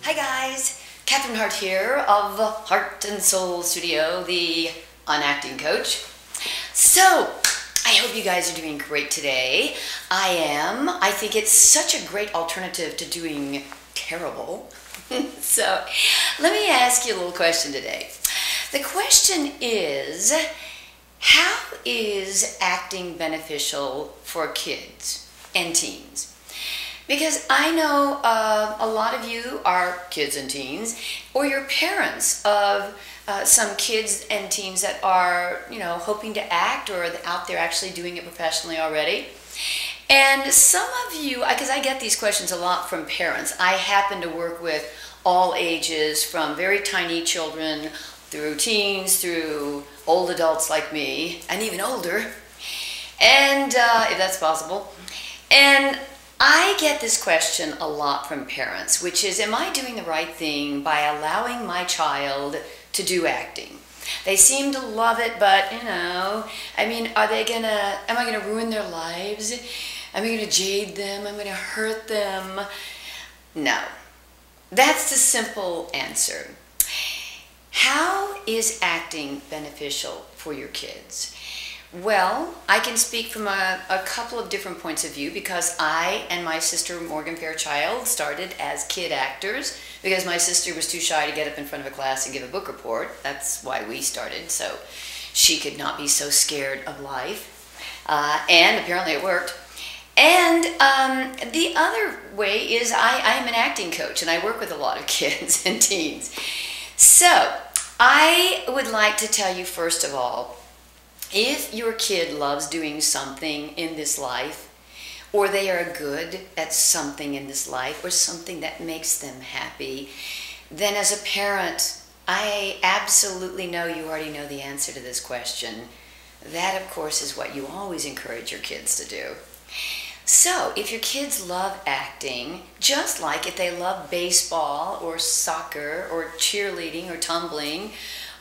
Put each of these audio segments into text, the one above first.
Hi guys, Cathryn Hartt here of Heart and Soul Studio, the unacting coach. So, I hope you guys are doing great today. I am. I think it's such a great alternative to doing terrible. So, let me ask you a little question today. The question is, how is acting beneficial for kids and teens? Because I know a lot of you are kids and teens, or you're parents of some kids and teens that are, hoping to act or out there actually doing it professionally already. And some of you, because I get these questions a lot from parents, I happen to work with all ages, from very tiny children through teens, through old adults like me, and even older, and if that's possible. And I get this question a lot from parents, which is, am I doing the right thing by allowing my child to do acting? They seem to love it, but, am I going to ruin their lives? Am I going to jade them? Am I going to hurt them? No. That's the simple answer. How is acting beneficial for your kids? Well, I can speak from a couple of different points of view, because I and my sister Morgan Fairchild started as kid actors because my sister was too shy to get up in front of a class and give a book report. That's why we started, so she could not be so scared of life. And apparently it worked. And the other way is I'm an acting coach, and I work with a lot of kids and teens. So I would like to tell you, first of all, if your kid loves doing something in this life, or they are good at something in this life, or something that makes them happy, then as a parent, I absolutely know you already know the answer to this question. That, of course, is what you always encourage your kids to do. So, if your kids love acting, just like if they love baseball or soccer or cheerleading or tumbling,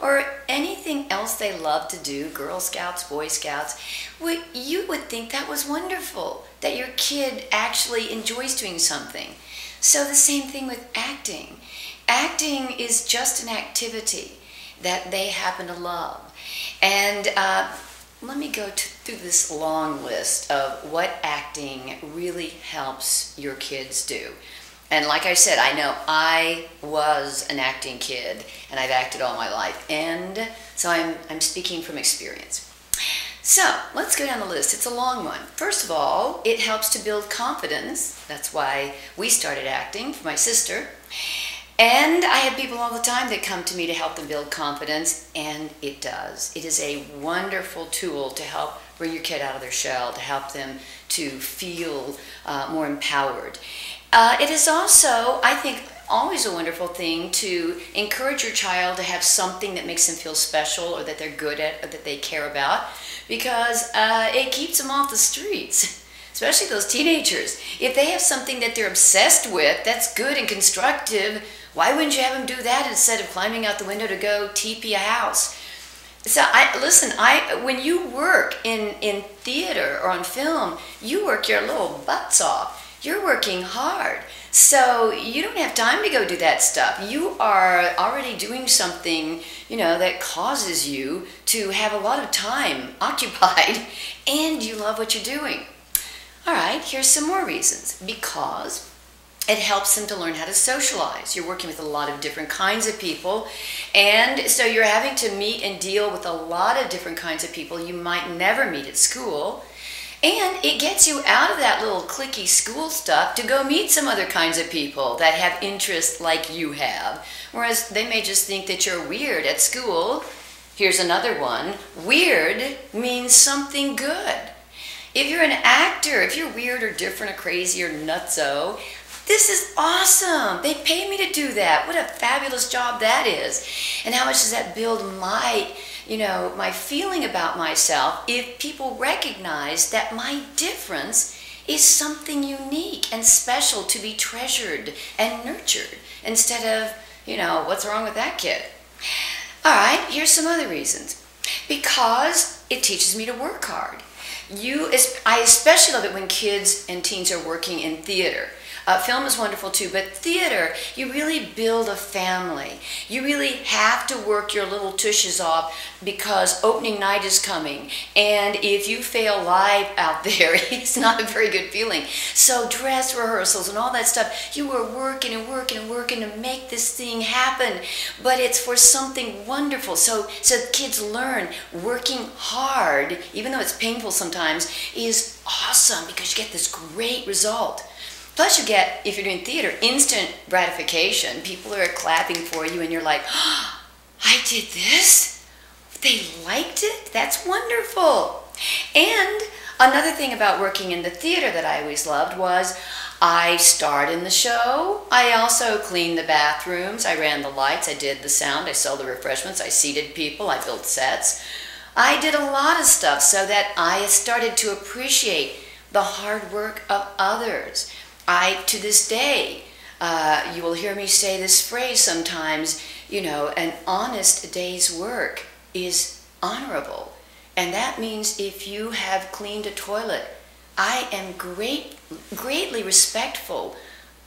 or anything else they love to do, Girl Scouts, Boy Scouts, well, you would think that was wonderful, that your kid actually enjoys doing something. So the same thing with acting. Acting is just an activity that they happen to love. And let me go through this long list of what acting really helps your kids do. And like I said, I know I was an acting kid, and I've acted all my life, and so I'm speaking from experience. So let's go down the list. It's a long one. First of all, it helps to build confidence. That's why we started acting, for my sister. And I have people all the time that come to me to help them build confidence, and it does. It is a wonderful tool to help bring your kid out of their shell, to help them to feel more empowered. It is also, I think, always a wonderful thing to encourage your child to have something that makes them feel special, or that they're good at, or that they care about, because it keeps them off the streets, especially those teenagers. If they have something that they're obsessed with that's good and constructive, why wouldn't you have them do that instead of climbing out the window to go TP a house? So when you work in theater or on film, you work your little butts off. You're working hard, so you don't have time to go do that stuff. You are already doing something, that causes you to have a lot of time occupied, and you love what you're doing. All right, here's some more reasons. Because it helps them to learn how to socialize. You're working with a lot of different kinds of people, and so you're having to meet and deal with a lot of different kinds of people you might never meet at school. And it gets you out of that little cliquey school stuff to go meet some other kinds of people that have interests like you have. Whereas they may just think that you're weird at school. Here's another one. Weird means something good. If you're an actor, if you're weird or different or crazy or nutso, this is awesome. They pay me to do that. What a fabulous job that is. And how much does that build my feeling about myself if people recognize that my difference is something unique and special to be treasured and nurtured, instead of, what's wrong with that kid? All right, here's some other reasons. Because it teaches me to work hard. I especially love it when kids and teens are working in theater. Film is wonderful too, but theater, you really build a family. You really have to work your little tushes off because opening night is coming. And if you fail live out there, it's not a very good feeling. So dress rehearsals and all that stuff, you are working and working and working to make this thing happen. But it's for something wonderful. So kids learn working hard, even though it's painful sometimes, is awesome because you get this great result. Plus you get, if you're doing theater, instant gratification. People are clapping for you and you're like, oh, I did this? They liked it? That's wonderful. And another thing about working in the theater that I always loved was I starred in the show. I also cleaned the bathrooms. I ran the lights. I did the sound. I sold the refreshments. I seated people. I built sets. I did a lot of stuff so that I started to appreciate the hard work of others. To this day, you will hear me say this phrase sometimes, you know, an honest day's work is honorable. And that means if you have cleaned a toilet, I am greatly respectful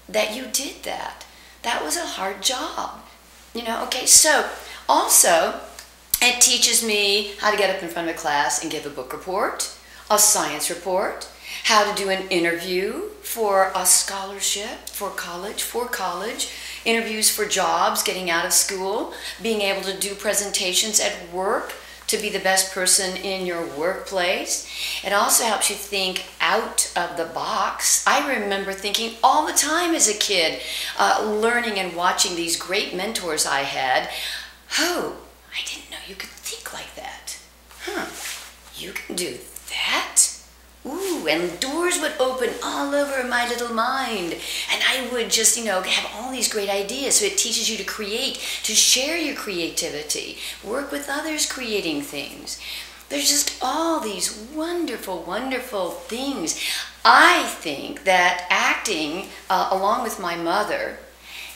that you did that. That was a hard job. You know, okay, so also it teaches me how to get up in front of a class and give a book report, a science report, how to do an interview for a scholarship for college, interviews for jobs, getting out of school, being able to do presentations at work, to be the best person in your workplace. It also helps you think out of the box. I remember thinking all the time as a kid, learning and watching these great mentors I had. Oh, I didn't know you could think like that. Huh, you can do that? Ooh, and doors would open all over my little mind. And I would just, you know, have all these great ideas. So it teaches you to create, to share your creativity, work with others creating things. There's just all these wonderful, wonderful things. I think that acting, along with my mother,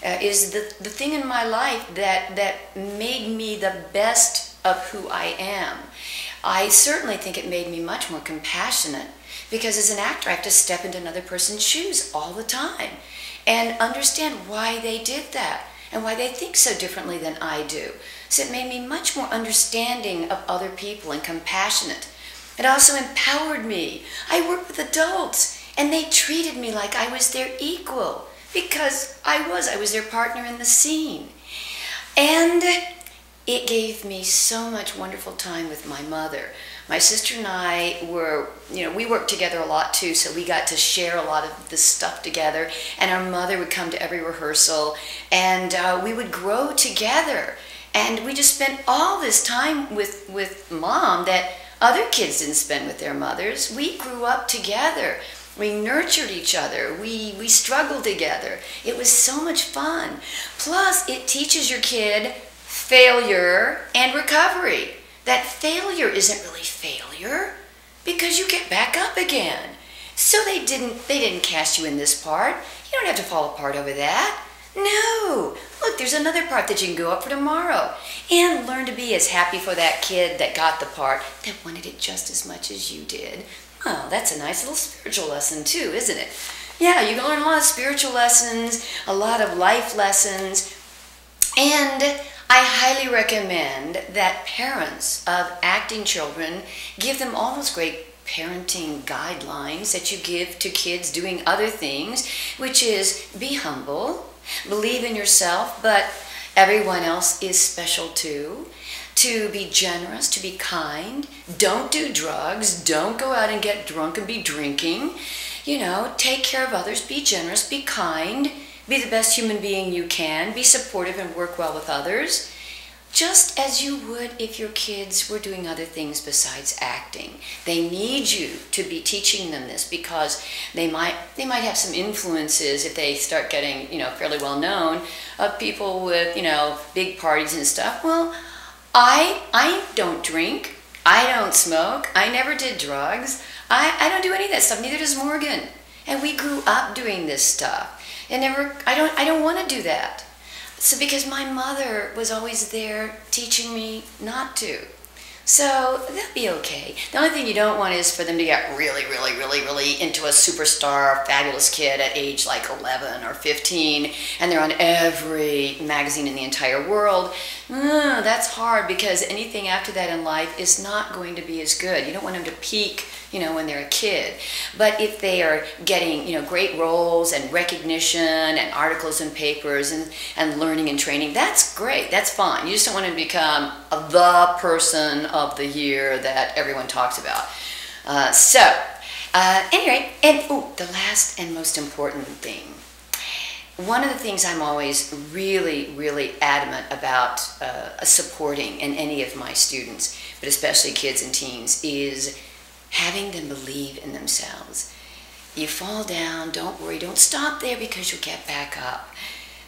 is the thing in my life that made me the best of who I am. I certainly think it made me much more compassionate because as an actor I have to step into another person's shoes all the time and understand why they did that and why they think so differently than I do. So it made me much more understanding of other people and compassionate. It also empowered me. I worked with adults and they treated me like I was their equal because I was their partner in the scene. And it gave me so much wonderful time with my mother. My sister and I were, you know, we worked together a lot too, so we got to share a lot of this stuff together. And our mother would come to every rehearsal, and we would grow together. And we just spent all this time with Mom that other kids didn't spend with their mothers. We grew up together. We nurtured each other. We struggled together. It was so much fun. Plus, it teaches your kid failure and recovery. That failure isn't really failure because you get back up again. So they didn't cast you in this part. You don't have to fall apart over that. No. Look, there's another part that you can go up for tomorrow and learn to be as happy for that kid that got the part that wanted it just as much as you did. Well, that's a nice little spiritual lesson too, isn't it? Yeah, you can learn a lot of spiritual lessons, a lot of life lessons, and I highly recommend that parents of acting children give them all those great parenting guidelines that you give to kids doing other things, which is be humble, believe in yourself, but everyone else is special too, to be generous, to be kind, don't do drugs, don't go out and get drunk and be drinking, you know, take care of others, be generous, be kind, be the best human being you can, be supportive and work well with others, just as you would if your kids were doing other things besides acting. They need you to be teaching them this because they might have some influences if they start getting, you know, fairly well known of people with, you know, big parties and stuff. Well, I don't drink, I don't smoke, I never did drugs, I don't do any of that stuff, neither does Morgan. And we grew up doing this stuff. And I don't want to do that. So because my mother was always there teaching me not to. So they'll be okay. The only thing you don't want is for them to get really into a superstar, fabulous kid at age like 11 or 15, and they're on every magazine in the entire world. That's hard, because anything after that in life is not going to be as good. You don't want them to peak, when they're a kid. But if they are getting, great roles and recognition and articles and papers and learning and training, that's great. That's fine. You just don't want them to become the person of the year that everyone talks about. Anyway, the last and most important thing. One of the things I'm always really adamant about supporting in any of my students, but especially kids and teens, is having them believe in themselves. You fall down, don't worry, don't stop there, because you'll get back up.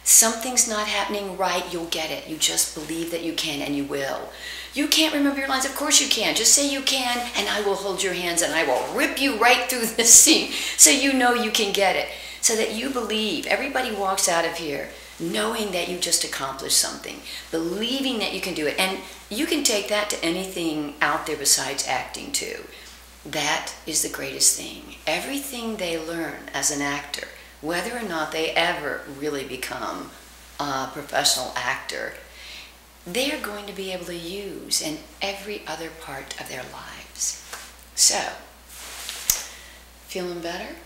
Something's not happening right, you'll get it. You just believe that you can, and you will. You can't remember your lines, of course you can. Just say you can, and I will hold your hands, and I will rip you right through the scene, so you know you can get it. So that you believe. Everybody walks out of here knowing that you just accomplished something, believing that you can do it. And you can take that to anything out there besides acting too. That is the greatest thing. Everything they learn as an actor, whether or not they ever really become a professional actor, they are going to be able to use in every other part of their lives. So, feeling better?